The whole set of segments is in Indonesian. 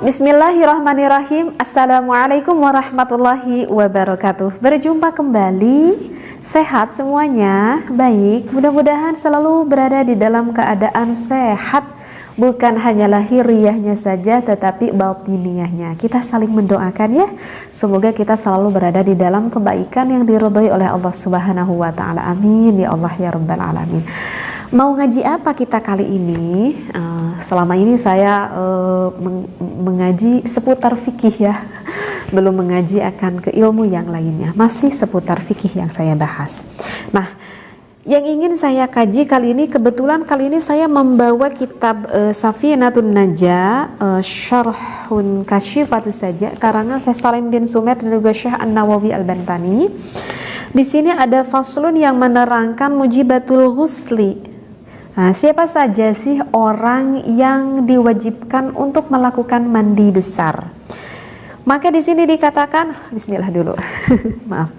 Bismillahirrahmanirrahim. Assalamualaikum warahmatullahi wabarakatuh. Berjumpa kembali. Sehat semuanya? Baik, mudah-mudahan selalu berada di dalam keadaan sehat. Bukan hanya lahiriahnya saja, tetapi batiniahnya. Kita saling mendoakan ya. Semoga kita selalu berada di dalam kebaikan yang diridhoi oleh Allah Subhanahu wa taala. Amin ya Allah ya rabbal alamin. Mau ngaji apa kita kali ini? Selama ini saya mengaji seputar fikih ya. Belum mengaji akan ke ilmu yang lainnya. Masih seputar fikih yang saya bahas. Nah, yang ingin saya kaji kali ini, kebetulan kali ini saya membawa kitab Safinatun Najah, Syarhun Kasyifatus Saja, karangan Syekh Salim bin Sumer dan juga Syekh An-Nawawi Al-Bantani. Di sini ada faslun yang menerangkan mujibatul ghusli. Nah, siapa saja sih orang yang diwajibkan untuk melakukan mandi besar? Maka di sini dikatakan, bismillah dulu. Maaf.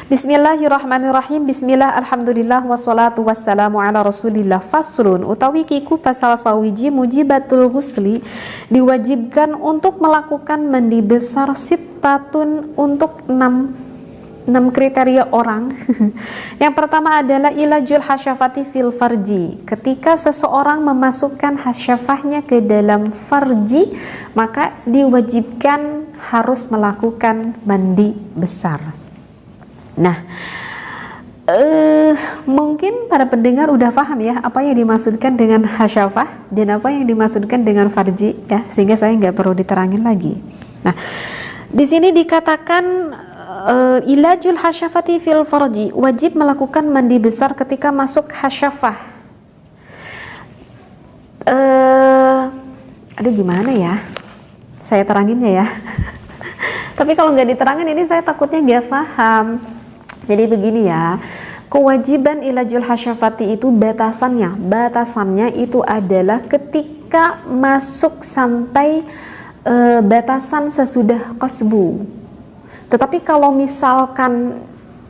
Bismillahirrahmanirrahim. Bismillah, alhamdulillah, wassalatu wassalamu ala rasulillah. Faslun utawi kiku pasal sawiji mujibatul ghusli, diwajibkan untuk melakukan mandi besar sittatun untuk 6 kriteria orang. Yang pertama adalah ilajul hasyafati fil farji. Ketika seseorang memasukkan hasyafahnya ke dalam farji, maka diwajibkan harus melakukan mandi besar. Nah, mungkin para pendengar udah paham ya apa yang dimaksudkan dengan hasyafah dan apa yang dimaksudkan dengan farji ya, sehingga saya nggak perlu diterangin lagi. Nah, di sini dikatakan ilajul hasyafati fil farji, wajib melakukan mandi besar ketika masuk hasyafah. Aduh gimana ya saya teranginnya ya. Tapi kalau nggak diterangin ini saya takutnya nggak paham. Jadi begini ya, kewajiban ilajul hasyafati itu batasannya itu adalah ketika masuk sampai batasan sesudah qasbu. Tetapi kalau misalkan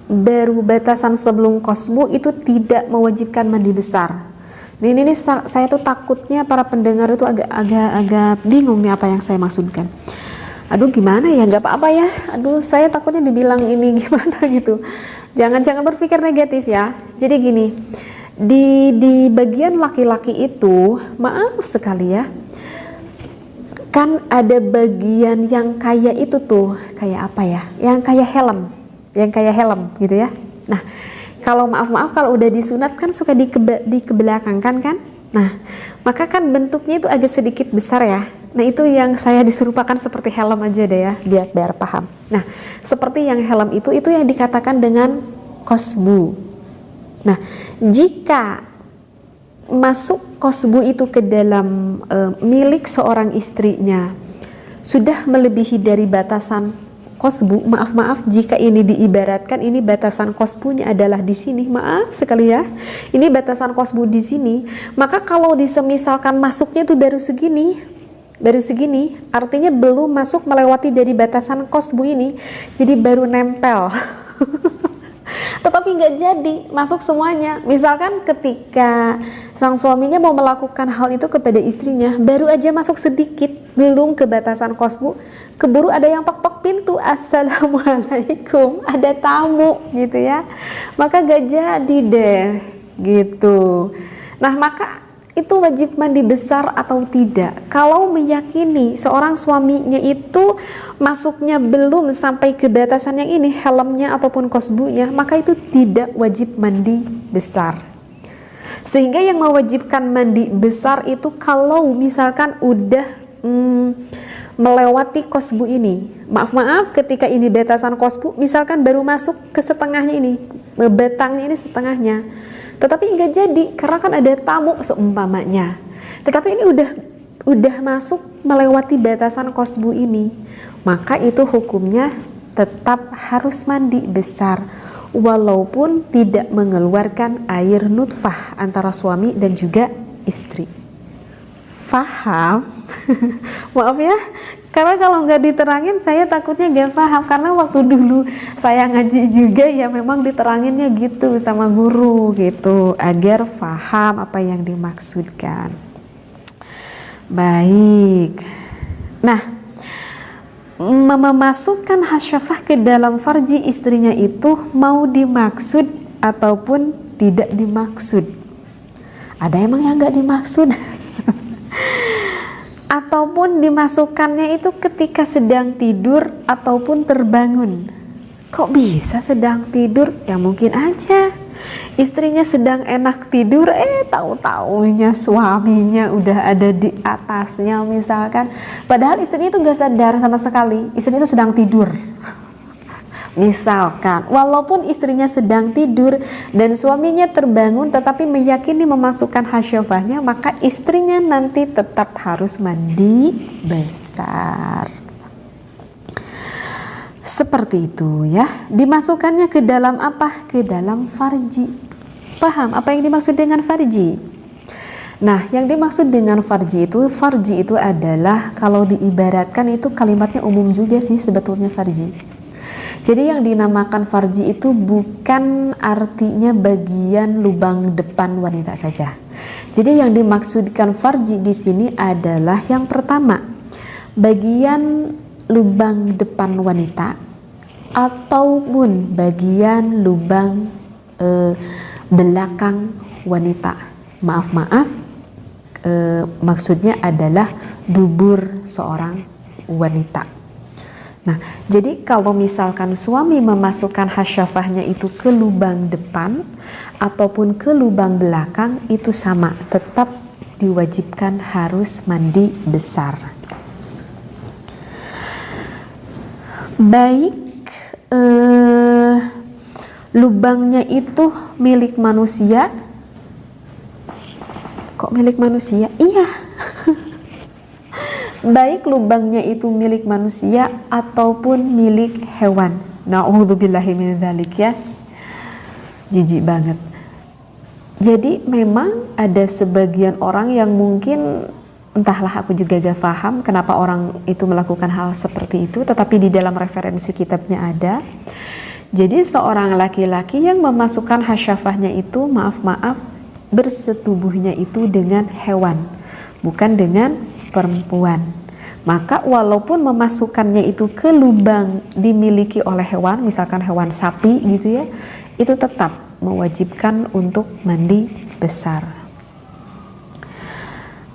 baru batasan sebelum qasbu itu tidak mewajibkan mandi besar. Ini saya tuh takutnya para pendengar itu agak bingung nih apa yang saya maksudkan. Aduh gimana ya, nggak apa-apa ya. Aduh saya takutnya dibilang ini gimana gitu. Jangan berpikir negatif ya. Jadi gini, di bagian laki-laki itu maaf sekali ya, kan ada bagian yang kayak itu tuh, kayak apa ya, yang kayak helm gitu ya. Nah, kalau maaf kalau udah disunat kan suka dikebelakangkan kan. Nah, maka kan bentuknya itu agak sedikit besar ya. Nah, itu yang saya diserupakan seperti helm aja deh ya, biar paham. Nah, seperti yang helm itu yang dikatakan dengan qasbu. Nah, jika masuk qasbu itu ke dalam milik seorang istrinya sudah melebihi dari batasan qasbu, maaf jika ini diibaratkan ini batasan qasbunya adalah di sini, maaf sekali ya, ini batasan qasbu di sini, maka kalau disemisalkan masuknya itu baru segini, artinya belum masuk melewati dari batasan qasbu ini, jadi baru nempel. Tetapi nggak jadi masuk semuanya. Misalkan ketika sang suaminya mau melakukan hal itu kepada istrinya, baru aja masuk sedikit, belum ke batasan qasbu, keburu ada yang tok-tok pintu, assalamualaikum, ada tamu gitu ya, maka gak jadi deh gitu. Nah, maka itu wajib mandi besar atau tidak? Kalau meyakini seorang suaminya itu masuknya belum sampai ke batasan yang ini, helmnya ataupun qasbunya, maka itu tidak wajib mandi besar. Sehingga yang mewajibkan mandi besar itu kalau misalkan udah melewati qasbu ini. Maaf ketika ini batasan qasbu, misalkan baru masuk ke setengahnya ini, batangnya ini setengahnya, tetapi nggak jadi karena kan ada tamu seumpamanya. Tetapi ini udah masuk melewati batasan qasbu ini, maka itu hukumnya tetap harus mandi besar walaupun tidak mengeluarkan air nutfah antara suami dan juga istri. Faham? Maaf ya, Karena kalau nggak diterangin saya takutnya gak paham, karena waktu dulu saya ngaji juga ya memang diteranginnya gitu sama guru gitu agar paham apa yang dimaksudkan. Baik. Nah, memasukkan hasyafah ke dalam farji istrinya itu mau dimaksud ataupun tidak dimaksud. Ada emang yang nggak dimaksud? Ataupun dimasukkannya itu ketika sedang tidur ataupun terbangun. Kok bisa sedang tidur? Ya mungkin aja istrinya sedang enak tidur, tahu-taunya suaminya udah ada di atasnya misalkan. Padahal istrinya itu gak sadar sama sekali, istrinya itu sedang tidur. Misalkan, walaupun istrinya sedang tidur dan suaminya terbangun tetapi meyakini memasukkan hasyafahnya, maka istrinya nanti tetap harus mandi besar. Seperti itu ya. Dimasukkannya ke dalam apa? Ke dalam farji. Paham apa yang dimaksud dengan farji? Nah, yang dimaksud dengan farji itu adalah, kalau diibaratkan itu kalimatnya umum juga sih sebetulnya farji. Jadi yang dinamakan farji itu bukan artinya bagian lubang depan wanita saja. Jadi yang dimaksudkan farji di sini adalah yang pertama, bagian lubang depan wanita ataupun bagian lubang belakang wanita. Maaf, maksudnya adalah dubur seorang wanita. Nah, jadi kalau misalkan suami memasukkan hasyafahnya itu ke lubang depan ataupun ke lubang belakang, itu sama, tetap diwajibkan harus mandi besar. Baik, lubangnya itu milik manusia. Kok milik manusia? Iya. Baik lubangnya itu milik manusia ataupun milik hewan. Na'udzubillahi min dzalik ya. Jijik banget. Jadi memang ada sebagian orang yang mungkin, entahlah, aku juga gak paham kenapa orang itu melakukan hal seperti itu, tetapi di dalam referensi kitabnya ada. Jadi seorang laki-laki yang memasukkan hasyafahnya itu, maaf, bersetubuhnya itu dengan hewan, bukan dengan perempuan. Maka walaupun memasukkannya itu ke lubang dimiliki oleh hewan, misalkan hewan sapi gitu ya, itu tetap mewajibkan untuk mandi besar.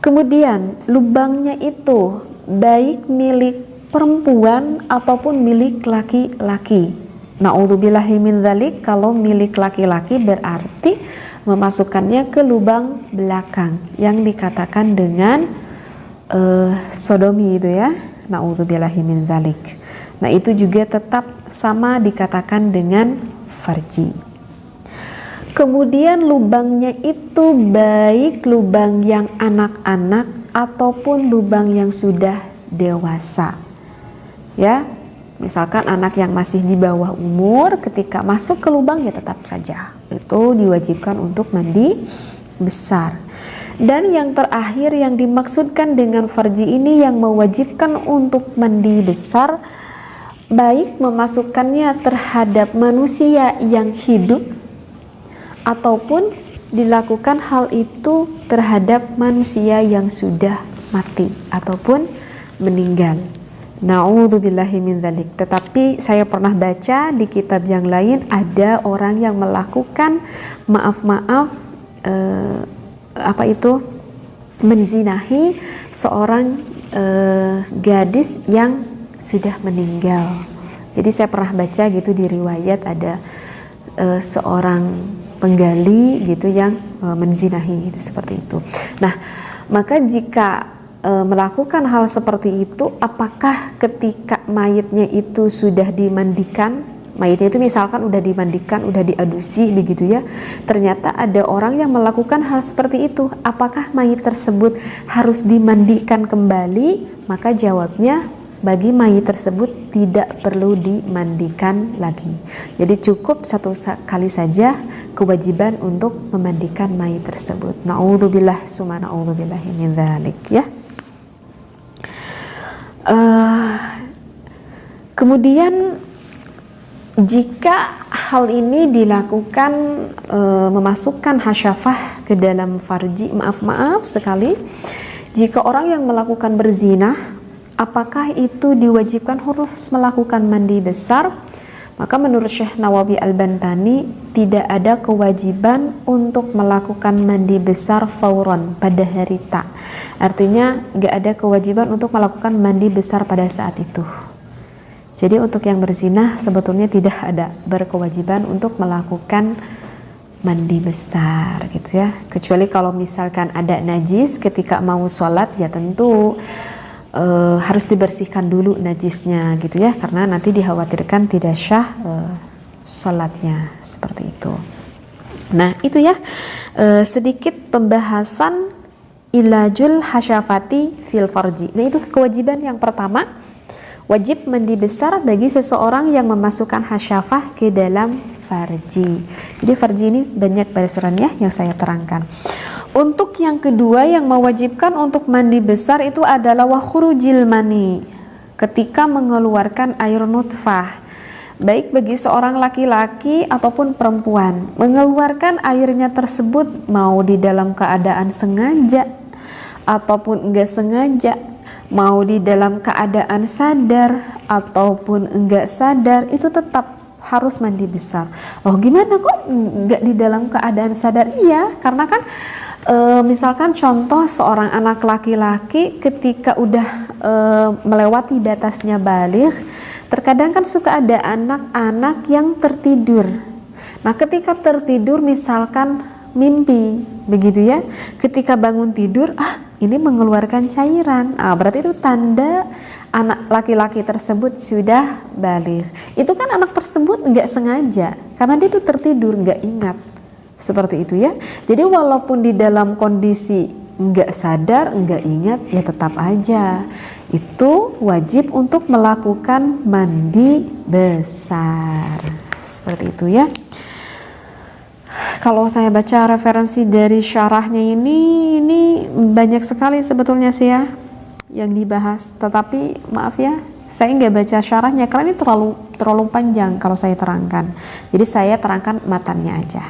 Kemudian lubangnya itu baik milik perempuan ataupun milik laki-laki. Na'udzubillahi min dzalik, kalau milik laki-laki berarti memasukkannya ke lubang belakang yang dikatakan dengan sodomi itu ya. Na'udzubillahi min dzalik. Nah, itu juga tetap sama dikatakan dengan farji. Kemudian lubangnya itu baik lubang yang anak-anak ataupun lubang yang sudah dewasa. Ya, misalkan anak yang masih di bawah umur, ketika masuk ke lubang ya tetap saja itu diwajibkan untuk mandi besar. Dan yang terakhir yang dimaksudkan dengan farji ini yang mewajibkan untuk mandi besar, baik memasukkannya terhadap manusia yang hidup ataupun dilakukan hal itu terhadap manusia yang sudah mati ataupun meninggal. Na'udzubillahi min dzalik. Tetapi saya pernah baca di kitab yang lain ada orang yang melakukan menzinahi seorang gadis yang sudah meninggal. Jadi saya pernah baca gitu di riwayat ada seorang penggali gitu yang menzinahi gitu, seperti itu. Nah, maka jika melakukan hal seperti itu, apakah ketika mayitnya itu sudah dimandikan, mayitnya itu misalkan udah dimandikan, udah diadusi begitu ya, ternyata ada orang yang melakukan hal seperti itu, apakah mayit tersebut harus dimandikan kembali? Maka jawabnya, bagi mayit tersebut tidak perlu dimandikan lagi. Jadi cukup satu kali saja kewajiban untuk memandikan mayit tersebut. Na'udzubillah summa na'udzubillahi min dzalik ya. Kemudian jika hal ini dilakukan memasukkan hasyafah ke dalam farji, maaf sekali, jika orang yang melakukan berzina, apakah itu diwajibkan harus melakukan mandi besar? Maka menurut Syekh Nawawi Al-Bantani tidak ada kewajiban untuk melakukan mandi besar fauron pada hari ta. Artinya nggak ada kewajiban untuk melakukan mandi besar pada saat itu. Jadi untuk yang berzina sebetulnya tidak ada berkewajiban untuk melakukan mandi besar gitu ya. Kecuali kalau misalkan ada najis ketika mau sholat, ya tentu harus dibersihkan dulu najisnya gitu ya, karena nanti dikhawatirkan tidak syah sholatnya, seperti itu. Nah itu ya sedikit pembahasan ilajul hasyafati fil farji. Nah itu kewajiban yang pertama, wajib mandi besar bagi seseorang yang memasukkan hasyafah ke dalam farji. Jadi farji ini banyak basurannya yang saya terangkan. Untuk yang kedua yang mewajibkan untuk mandi besar itu adalah wa khurujil mani, ketika mengeluarkan air nutfah, baik bagi seorang laki-laki ataupun perempuan. Mengeluarkan airnya tersebut mau di dalam keadaan sengaja ataupun enggak sengaja, mau di dalam keadaan sadar ataupun enggak sadar, itu tetap harus mandi besar. Loh gimana kok enggak di dalam keadaan sadar? Iya, karena kan misalkan contoh seorang anak laki-laki ketika udah melewati batasnya baligh, terkadang kan suka ada anak-anak yang tertidur. Nah ketika tertidur misalkan mimpi begitu ya, ketika bangun tidur ini mengeluarkan cairan, berarti itu tanda anak laki-laki tersebut sudah baligh. Itu kan anak tersebut nggak sengaja karena dia itu tertidur, nggak ingat. Seperti itu ya. Jadi walaupun di dalam kondisi nggak sadar, nggak ingat, ya tetap aja itu wajib untuk melakukan mandi besar. Seperti itu ya. Kalau saya baca referensi dari syarahnya ini banyak sekali sebetulnya sih ya yang dibahas. Tetapi maaf ya, saya nggak baca syarahnya karena ini terlalu panjang kalau saya terangkan. Jadi saya terangkan matanya aja.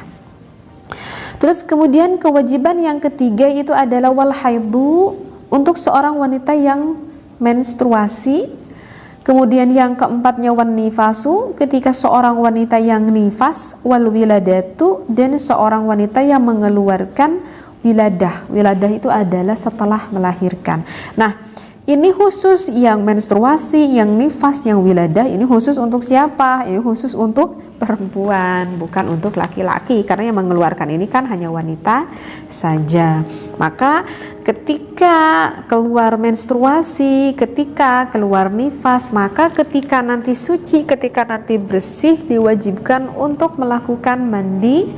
Terus kemudian kewajiban yang ketiga itu adalah wal haidu, untuk seorang wanita yang menstruasi. Kemudian yang keempatnya wan nifasu, ketika seorang wanita yang nifas, wal wiladatu, dan seorang wanita yang mengeluarkan wiladah. Wiladah itu adalah setelah melahirkan. Nah ini khusus yang menstruasi, yang nifas, yang wiladah, ini khusus untuk siapa? Ini khusus untuk perempuan, bukan untuk laki-laki, karena yang mengeluarkan ini kan hanya wanita saja. Maka ketika keluar menstruasi, ketika keluar nifas, maka ketika nanti suci, ketika nanti bersih, diwajibkan untuk melakukan mandi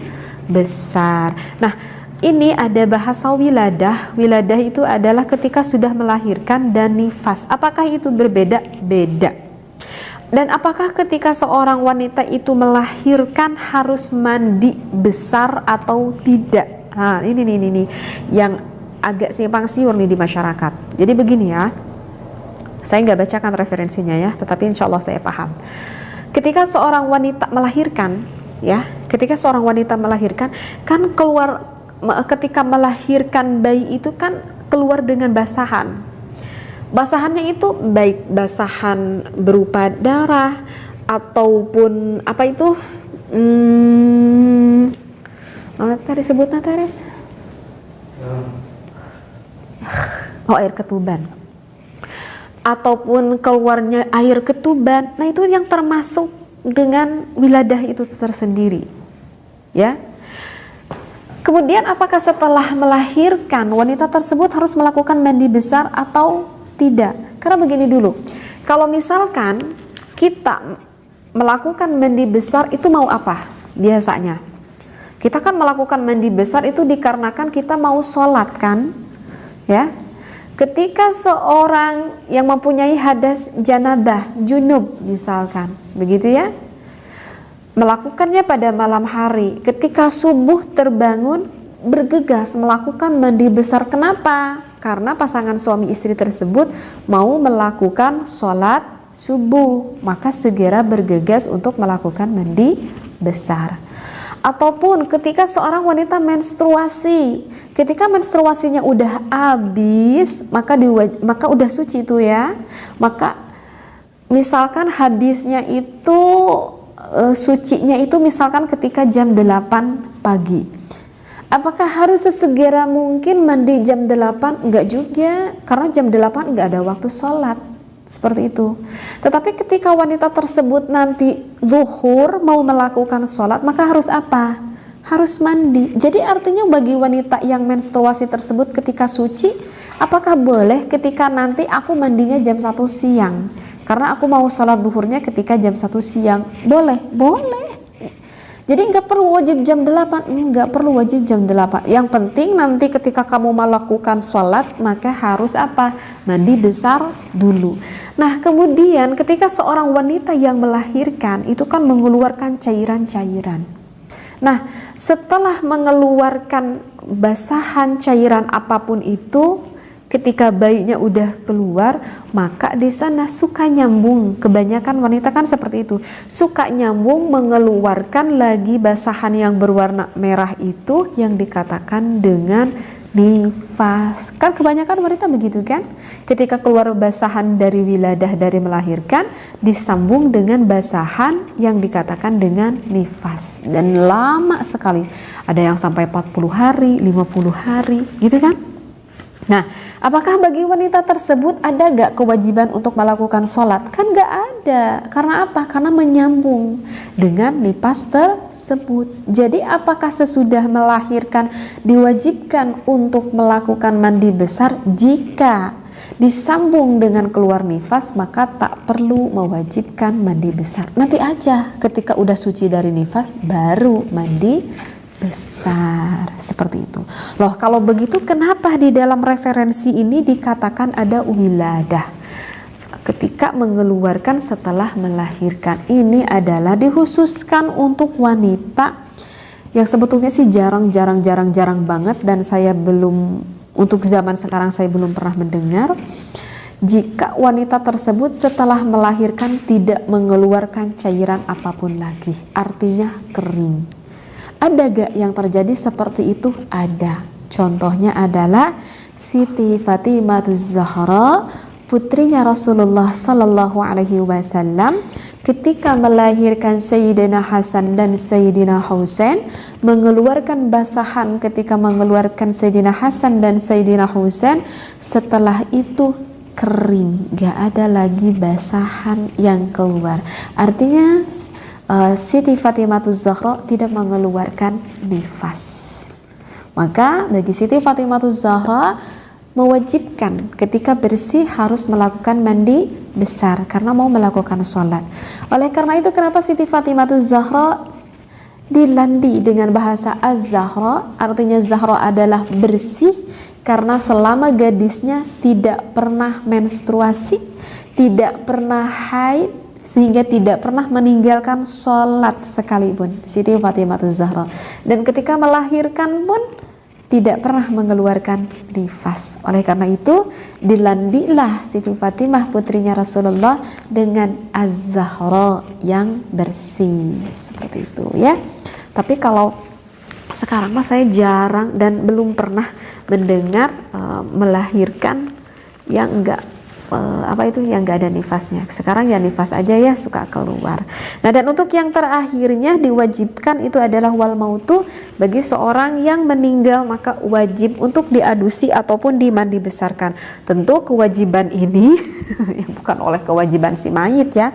besar. Nah ini ada bahasa wiladah. Wiladah itu adalah ketika sudah melahirkan dan nifas. Apakah itu berbeda? Beda. Dan apakah ketika seorang wanita itu melahirkan harus mandi besar atau tidak? Nah, ini yang agak simpang siur nih di masyarakat. Jadi begini ya, saya nggak bacakan referensinya ya, tetapi insya Allah saya paham. Ketika seorang wanita melahirkan, ya, ketika seorang wanita melahirkan, kan ketika melahirkan bayi itu kan keluar dengan basahan. Basahannya itu baik basahan berupa darah ataupun apa itu tadi sebutnya Teres? Air ketuban. Ataupun keluarnya air ketuban. Nah itu yang termasuk dengan wiladah itu tersendiri. Ya. Kemudian apakah setelah melahirkan wanita tersebut harus melakukan mandi besar atau tidak? Karena begini dulu, kalau misalkan kita melakukan mandi besar itu mau apa? Biasanya kita kan melakukan mandi besar itu dikarenakan kita mau sholat kan, ya. Ketika seorang yang mempunyai hadas janabah, junub misalkan, begitu ya, melakukannya pada malam hari, ketika subuh terbangun bergegas melakukan mandi besar. Kenapa? Karena pasangan suami istri tersebut mau melakukan sholat subuh, maka segera bergegas untuk melakukan mandi besar. Ataupun ketika seorang wanita menstruasi, ketika menstruasinya udah habis, maka udah suci itu ya. Maka misalkan habisnya itu sucinya itu misalkan ketika jam 8 pagi. Apakah harus sesegera mungkin mandi jam 8? Enggak juga, karena jam 8 enggak ada waktu sholat. Seperti itu. Tetapi ketika wanita tersebut nanti zuhur mau melakukan sholat, maka harus apa? Harus mandi. Jadi artinya bagi wanita yang menstruasi tersebut ketika suci, apakah boleh ketika nanti aku mandinya jam 1 siang? Karena aku mau sholat zuhurnya ketika jam 1 siang. Boleh? Boleh. Jadi nggak perlu wajib jam 8, nggak perlu wajib jam 8. Yang penting nanti ketika kamu melakukan sholat, maka harus apa? Mandi besar dulu. Nah kemudian ketika seorang wanita yang melahirkan, itu kan mengeluarkan cairan-cairan. Nah setelah mengeluarkan basahan cairan apapun itu, ketika bayinya udah keluar, maka di sana suka nyambung. Kebanyakan wanita kan seperti itu, suka nyambung mengeluarkan lagi basahan yang berwarna merah itu yang dikatakan dengan nifas. Kan kebanyakan wanita begitu kan, ketika keluar basahan dari wiladah, dari melahirkan, disambung dengan basahan yang dikatakan dengan nifas, dan lama sekali, ada yang sampai 40 hari, 50 hari gitu kan. Nah, apakah bagi wanita tersebut ada gak kewajiban untuk melakukan sholat? Kan gak ada. Karena apa? Karena menyambung dengan nifas tersebut. Jadi apakah sesudah melahirkan diwajibkan untuk melakukan mandi besar? Jika disambung dengan keluar nifas, maka tak perlu mewajibkan mandi besar. Nanti aja ketika udah suci dari nifas baru mandi besar, seperti itu. Loh, kalau begitu kenapa di dalam referensi ini dikatakan ada wiladah ketika mengeluarkan setelah melahirkan? Ini adalah dikhususkan untuk wanita yang sebetulnya sih jarang banget, dan saya belum, untuk zaman sekarang saya belum pernah mendengar jika wanita tersebut setelah melahirkan tidak mengeluarkan cairan apapun lagi, artinya kering. Ada gak yang terjadi seperti itu? Ada. Contohnya adalah Siti Fatimah Zahra, putrinya Rasulullah Sallallahu Alaihi Wasallam, ketika melahirkan Sayyidina Hasan dan Sayyidina Husain, mengeluarkan basahan ketika mengeluarkan Sayyidina Hasan dan Sayyidina Husain, setelah itu kering, gak ada lagi basahan yang keluar. Artinya Siti Fatimah Zahra tidak mengeluarkan nifas. Maka bagi Siti Fatimah Zahra mewajibkan ketika bersih harus melakukan mandi besar karena mau melakukan sholat. Oleh karena itu kenapa Siti Fatimah Zahra dilandi dengan bahasa Az-Zahra, artinya Zahra adalah bersih, karena selama gadisnya tidak pernah menstruasi, tidak pernah haid, sehingga tidak pernah meninggalkan sholat sekalipun Siti Fatimah Zahra. Dan ketika melahirkan pun tidak pernah mengeluarkan nifas. Oleh karena itu dilandilah Siti Fatimah putrinya Rasulullah dengan Az-Zahra yang bersih, seperti itu ya. Tapi kalau sekarang mah saya jarang dan belum pernah mendengar melahirkan yang enggak yang gak ada nifasnya. Sekarang ya nifas aja ya suka keluar. Nah, dan untuk yang terakhirnya diwajibkan itu adalah wal mautu, bagi seorang yang meninggal maka wajib untuk diadusi ataupun dimandi besarkan. Tentu kewajiban ini bukan oleh kewajiban si mayit ya.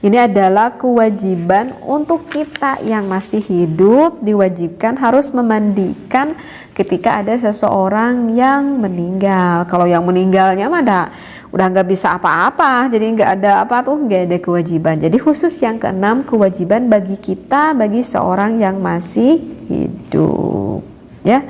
Ini adalah kewajiban untuk kita yang masih hidup, diwajibkan harus memandikan ketika ada seseorang yang meninggal. Kalau yang meninggalnya mah udah nggak bisa apa-apa, jadi nggak ada nggak ada kewajiban. Jadi khusus yang keenam, kewajiban bagi kita, bagi seorang yang masih hidup ya.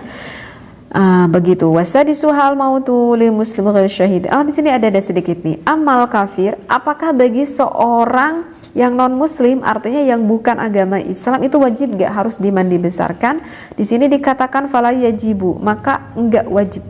Begitu. Wasadisuhal mautu lil muslim ghairu syahid. Di sini ada sedikit nih. Amal kafir, apakah bagi seorang yang non muslim, artinya yang bukan agama Islam, itu wajib gak harus dimandi besarkan? Di sini dikatakan fala yajibu, maka enggak wajib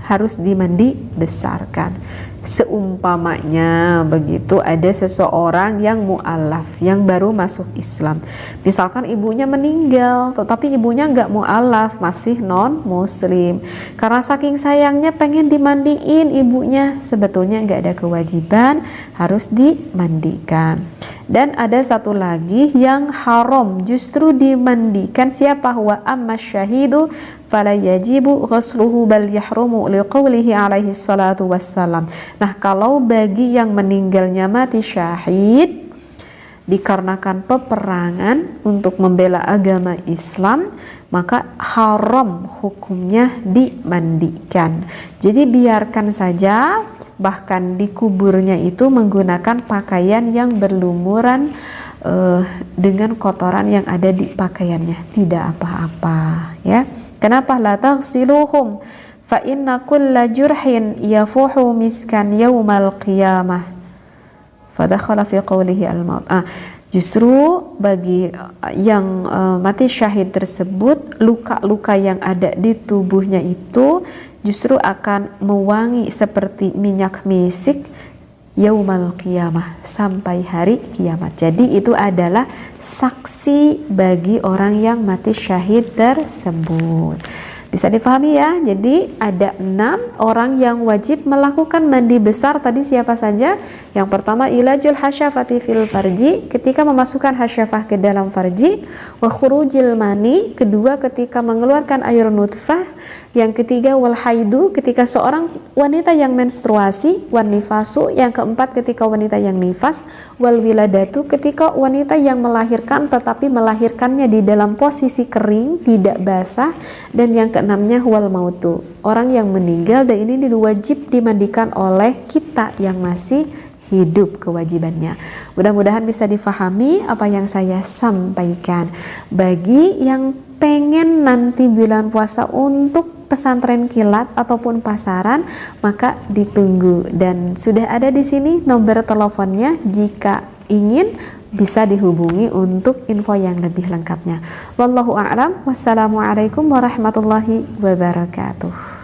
harus dimandi besarkan. Seumpamanya begitu ada seseorang yang mu'alaf, yang baru masuk Islam, misalkan ibunya meninggal tetapi ibunya nggak mu'alaf, masih non muslim, karena saking sayangnya pengen dimandiin ibunya, sebetulnya nggak ada kewajiban harus dimandikan. Dan ada satu lagi yang haram justru dimandikan, siapa? Wa amma syahidu fala yajibu ghusluhu bal yahrumu liqaulihi alaihi salatu wassalam. Nah, kalau bagi yang meninggalnya mati syahid dikarenakan peperangan untuk membela agama Islam, maka haram hukumnya dimandikan. Jadi biarkan saja, bahkan dikuburnya itu menggunakan pakaian yang berlumuran dengan kotoran yang ada di pakaiannya, tidak apa-apa ya. Kenapa? La taghsiluhum fa inna kulla jurhin yafuhu miskan yaumal qiyamah fadakhala fi qawlihi al-maut. Justru bagi yang mati syahid tersebut, luka-luka yang ada di tubuhnya itu justru akan mewangi seperti minyak misik yaumal qiyamah, sampai hari kiamat. Jadi itu adalah saksi bagi orang yang mati syahid tersebut. Bisa difahami ya. Jadi ada 6 orang yang wajib melakukan mandi besar. Tadi siapa saja? Yang pertama ilajul hasyafati fil farji, ketika memasukkan hasyafah ke dalam farji. Wa khurujil mani, kedua ketika mengeluarkan air nutfah. Yang ketiga wal haidu, ketika seorang wanita yang menstruasi. Wan nifasu, yang keempat ketika wanita yang nifas. Wal wiladatu, ketika wanita yang melahirkan tetapi melahirkannya di dalam posisi kering, tidak basah. Dan yang keenamnya wal mautu, orang yang meninggal, dan ini diwajib dimandikan oleh kita yang masih hidup kewajibannya. Mudah-mudahan bisa difahami apa yang saya sampaikan. Bagi yang pengen nanti bulan puasa untuk pesantren kilat ataupun pasaran, maka ditunggu, dan sudah ada di sini nomor teleponnya, jika ingin bisa dihubungi untuk info yang lebih lengkapnya. Wallahu a'lam. Wassalamualaikum warahmatullahi wabarakatuh.